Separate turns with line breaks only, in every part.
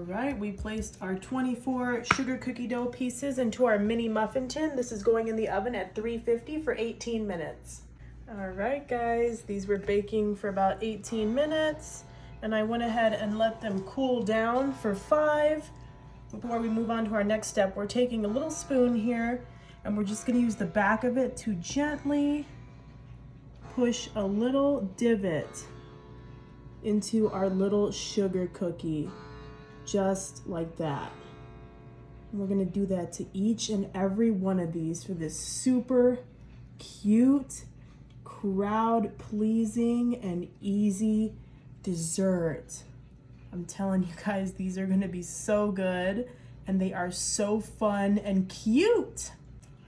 right, we placed our 24 sugar cookie dough pieces into our mini muffin tin. This is going in the oven at 350 for 18 minutes. All right, guys, these were baking for about 18 minutes, and I went ahead and let them cool down for 5. Before we move on to our next step, we're taking a little spoon here, and we're just gonna use the back of it to gently push a little divot into our little sugar cookie, just like that. And we're gonna do that to each and every one of these for this super cute, crowd pleasing, and easy dessert. I'm telling you guys, these are gonna be so good, and they are so fun and cute.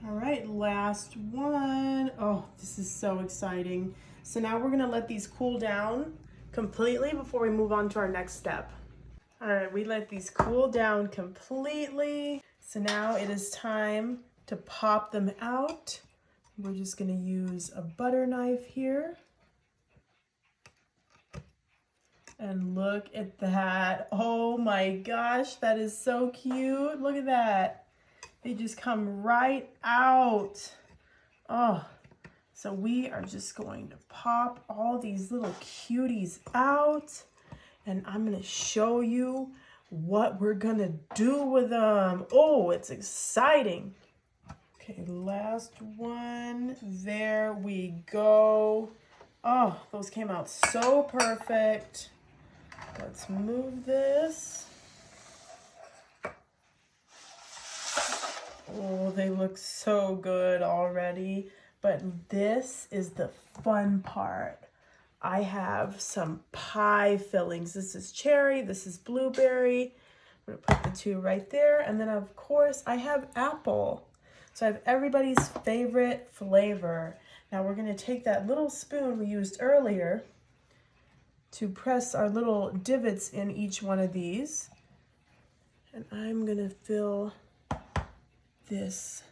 All right, last one. Oh, this is so exciting. So now we're gonna let these cool down completely before we move on to our next step. All right, we let these cool down completely. So now it is time to pop them out. We're just gonna use a butter knife here. And look at that. Oh my gosh, that is so cute. Look at that. They just come right out. Oh, so we are just going to pop all these little cuties out, and I'm gonna show you what we're gonna do with them. Oh, it's exciting. Okay, last one. There we go. Oh, those came out so perfect. Let's move this. Oh, they look so good already. But this is the fun part. I have some pie fillings. This is cherry, this is blueberry. I'm gonna put the two right there. And then of course I have apple. So I have everybody's favorite flavor. Now we're gonna take that little spoon we used earlier to press our little divots in each one of these. And I'm gonna fill this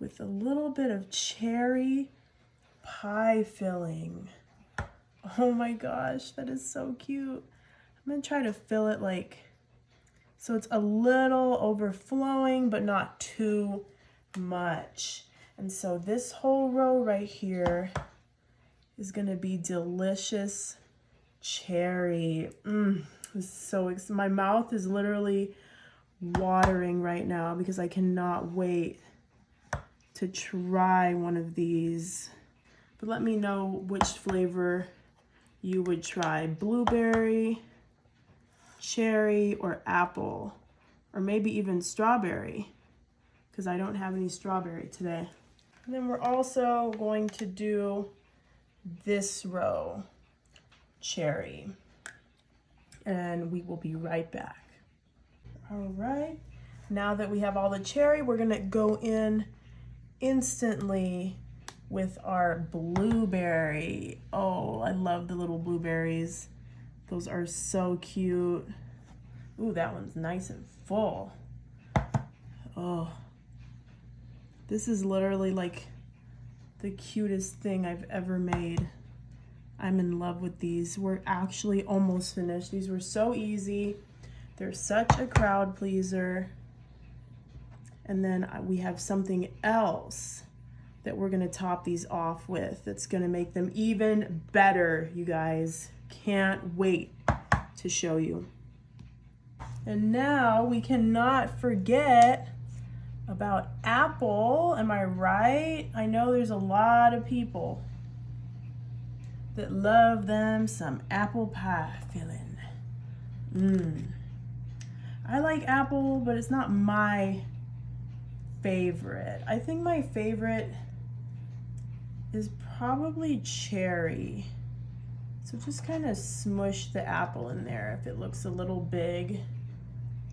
with a little bit of cherry pie filling. Oh my gosh, that is so cute. I'm gonna try to fill it so it's a little overflowing, but not too much. And so this whole row right here is gonna be delicious cherry. This is so my mouth is literally watering right now because I cannot wait to try one of these. But let me know which flavor you would try. Blueberry, cherry, or apple, or maybe even strawberry, because I don't have any strawberry today. And then we're also going to do this row, cherry, and we will be right back. All right, now that we have all the cherry, we're gonna go in instantly with our blueberry. Oh, I love the little blueberries. Those are so cute. Ooh, that one's nice and full. Oh, this is literally like the cutest thing I've ever made. I'm in love with these. We're actually almost finished. These were so easy. They're such a crowd pleaser. And then we have something else that we're gonna top these off with that's gonna make them even better, you guys. Can't wait to show you. And now we cannot forget about apple. Am I right? I know there's a lot of people that love them some apple pie filling. I like apple, but it's not my favorite. I think my favorite is probably cherry. So just kind of smush the apple in there. If it looks a little big,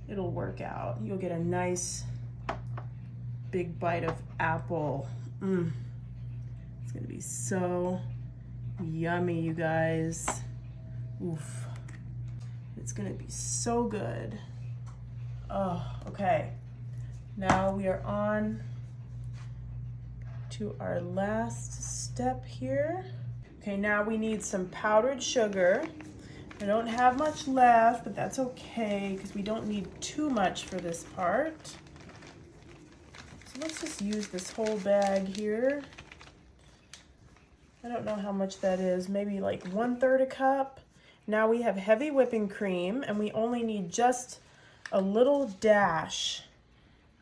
it'll work out. You'll get a nice big bite of apple. It's gonna be so yummy, you guys. Oof. It's gonna be so good. Oh, okay. Now we are on to our last step here. Okay, now we need some powdered sugar. I don't have much left, but that's okay because we don't need too much for this part. So let's just use this whole bag here. I don't know how much that is, maybe like 1/3 a cup. Now we have heavy whipping cream and we only need just a little dash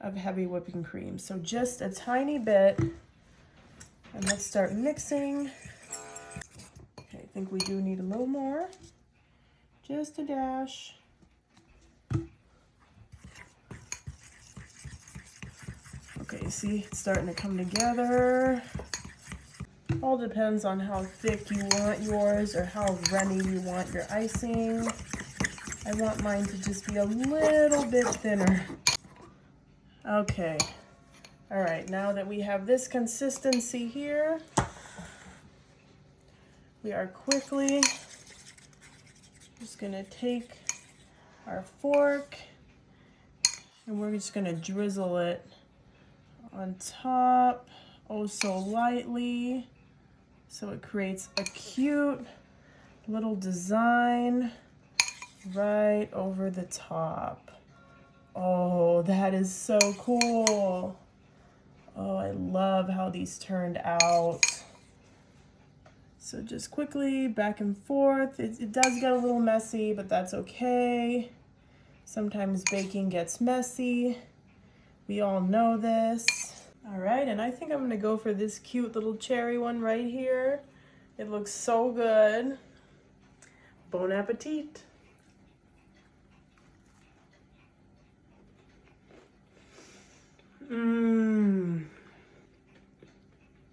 of heavy whipping cream. So just a tiny bit. And let's start mixing. Okay, I think we do need a little more. Just a dash. Okay, see, it's starting to come together. All depends on how thick you want yours or how runny you want your icing. I want mine to just be a little bit thinner. Okay. All right, now that we have this consistency here, we are quickly just gonna take our fork and we're just gonna drizzle it on top, oh so lightly, so it creates a cute little design right over the top. Oh, that is so cool. Oh, I love how these turned out. So just quickly back and forth. It does get a little messy, but that's okay. Sometimes baking gets messy. We all know this. All right, and I think I'm gonna go for this cute little cherry one right here. It looks so good. Bon appetit. Mmm.